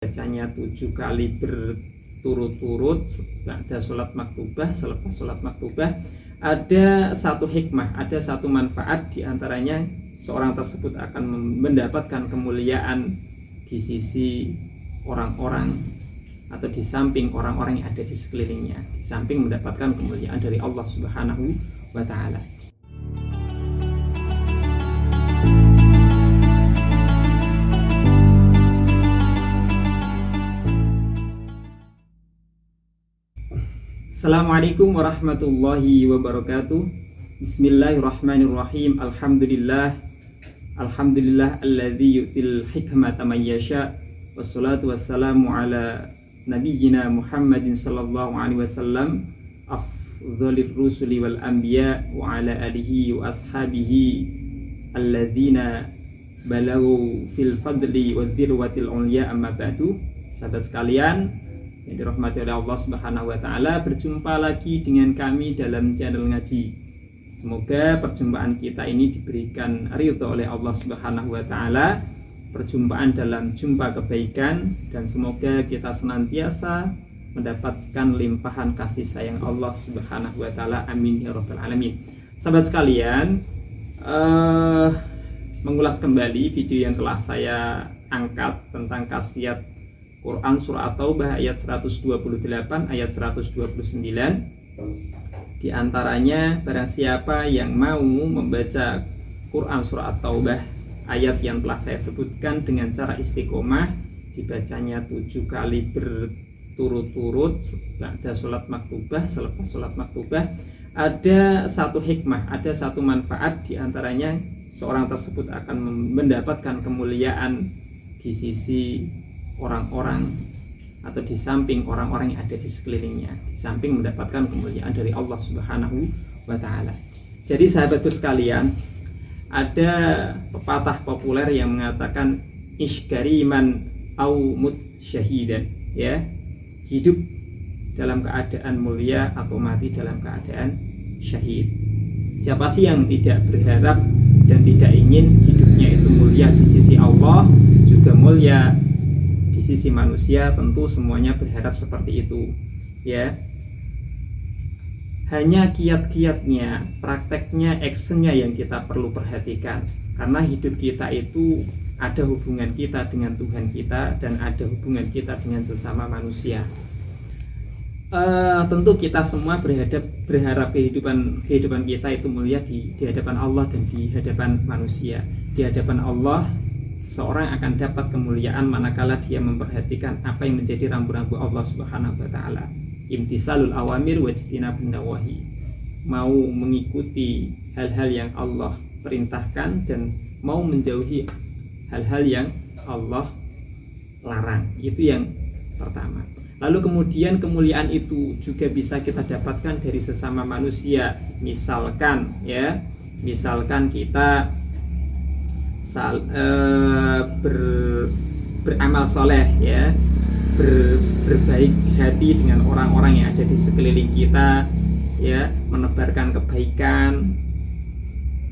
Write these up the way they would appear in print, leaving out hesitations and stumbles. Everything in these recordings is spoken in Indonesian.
bacanya 7 kali berturut-turut ada sholat maktubah, selepas sholat maktubah ada satu hikmah, ada satu manfaat, diantaranya seorang tersebut akan mendapatkan kemuliaan di sisi orang-orang atau di samping orang-orang yang ada di sekelilingnya, di samping mendapatkan kemuliaan dari Allah Subhanahu wa Ta'ala. Assalamualaikum warahmatullahi wabarakatuh. Bismillahirrahmanirrahim. Alhamdulillah alladzi yu'til hikmata man yasha. Wassalatu wassalamu ala nabiyyina Muhammadin sallallahu alaihi wasallam, afdhalir rusuli wal anbiya, wa ala alihi wa ashabihi alladzina balaghu fil fadli wa dzirwatil ulya, amma ba'du. Sahabat sekalian yang dirahmati oleh Allah Subhanahu wa Ta'ala, berjumpa lagi dengan kami dalam channel ngaji. Semoga perjumpaan kita ini diberikan ridho oleh Allah Subhanahu wa Ta'ala, perjumpaan dalam jumpa kebaikan, dan semoga kita senantiasa mendapatkan limpahan kasih sayang Allah Subhanahu wa Ta'ala. Amin ya rabbal alamin. Sahabat sekalian, mengulas kembali video yang telah saya angkat tentang khasiat Quran surah At-Taubah ayat 128 ayat 129. Di antaranya, barang siapa yang mau membaca Quran surah At-Taubah ayat yang telah saya sebutkan dengan cara istiqomah, dibacanya 7 kali berturut-turut ada sholat maktubah, selepas sholat maktubah ada satu hikmah, ada satu manfaat, di antaranya seorang tersebut akan mendapatkan kemuliaan di sisi orang-orang atau di samping orang-orang yang ada di sekelilingnya, di samping mendapatkan kemuliaan dari Allah Subhanahu wa Ta'ala. Jadi sahabatku sekalian, ada pepatah populer yang mengatakan ishkariman au mut syahidan, ya, hidup dalam keadaan mulia atau mati dalam keadaan syahid. Siapa sih yang tidak berharap dan tidak ingin hidupnya itu mulia di sisi Allah, juga mulia di sisi manusia? Tentu semuanya berharap seperti itu, ya. Hanya kiat-kiatnya, prakteknya, actionnya yang kita perlu perhatikan, karena hidup kita itu ada hubungan kita dengan Tuhan kita dan ada hubungan kita dengan sesama manusia. Tentu kita semua berharap kehidupan kita itu mulia di hadapan Allah dan di hadapan manusia. Di hadapan Allah, seorang akan dapat kemuliaan manakala dia memperhatikan apa yang menjadi rambu-rambu Allah Subhanahu wa Ta'ala. Imtisalul awamir wajtinabun nawahi, mau mengikuti hal-hal yang Allah perintahkan dan mau menjauhi hal-hal yang Allah larang. Itu yang pertama. Lalu kemudian kemuliaan itu juga bisa kita dapatkan dari sesama manusia. Misalkan kita beramal soleh, ya, berbaik hati dengan orang-orang yang ada di sekeliling kita, ya, menebarkan kebaikan.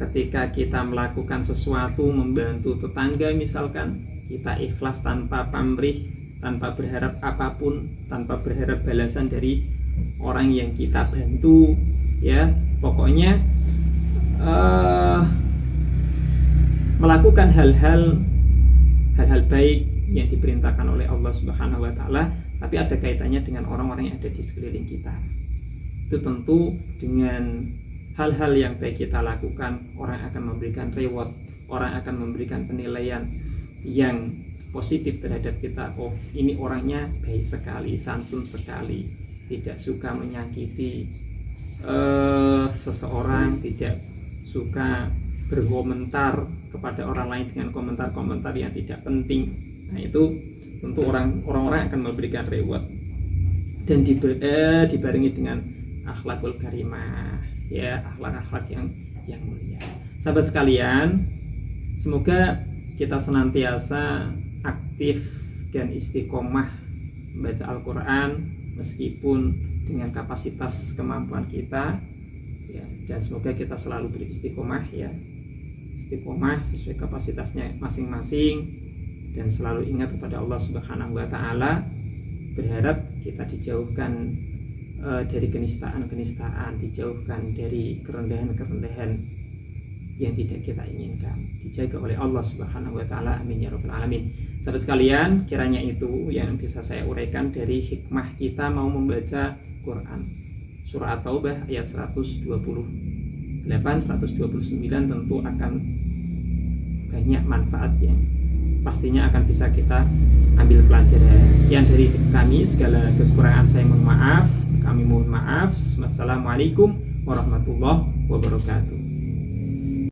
Ketika kita melakukan sesuatu, membantu tetangga misalkan, kita ikhlas tanpa pamrih, tanpa berharap apapun, tanpa berharap balasan dari orang yang kita bantu, ya, pokoknya melakukan hal-hal baik yang diperintahkan oleh Allah Subhanahu wa Ta'ala, tapi ada kaitannya dengan orang-orang yang ada di sekeliling kita. Itu tentu dengan hal-hal yang baik kita lakukan, orang akan memberikan reward, orang akan memberikan penilaian yang positif terhadap kita. Oh, ini orangnya baik sekali, santun sekali, tidak suka menyakiti seseorang, tidak suka berkomentar kepada orang lain dengan komentar-komentar yang tidak penting. Nah, itu tentu orang-orang akan memberikan reward dan dibarengi dengan akhlakul karimah, ya, akhlak-akhlak yang mulia. Sahabat sekalian, semoga kita senantiasa aktif dan istiqomah membaca Al-Quran meskipun dengan kapasitas kemampuan kita, ya, dan semoga kita selalu beristiqomah, ya, istiqomah sesuai kapasitasnya masing-masing, dan selalu ingat kepada Allah Subhanahu wa taala, berharap kita dijauhkan dari kenistaan-kenistaan, dijauhkan dari kerendahan-kerendahan yang tidak kita inginkan, dijaga oleh Allah Subhanahu wa taala. Amin ya rabbal alamin. Sahabat sekalian, kiranya itu yang bisa saya uraikan dari hikmah kita mau membaca Quran. Surah At-Taubah ayat 128 129 tentu akan banyak manfaat yang pastinya akan bisa kita ambil pelajaran. Sekian dari kami, segala kekurangan saya mohon maaf. Kami mohon maaf. Wassalamualaikum warahmatullahi wabarakatuh.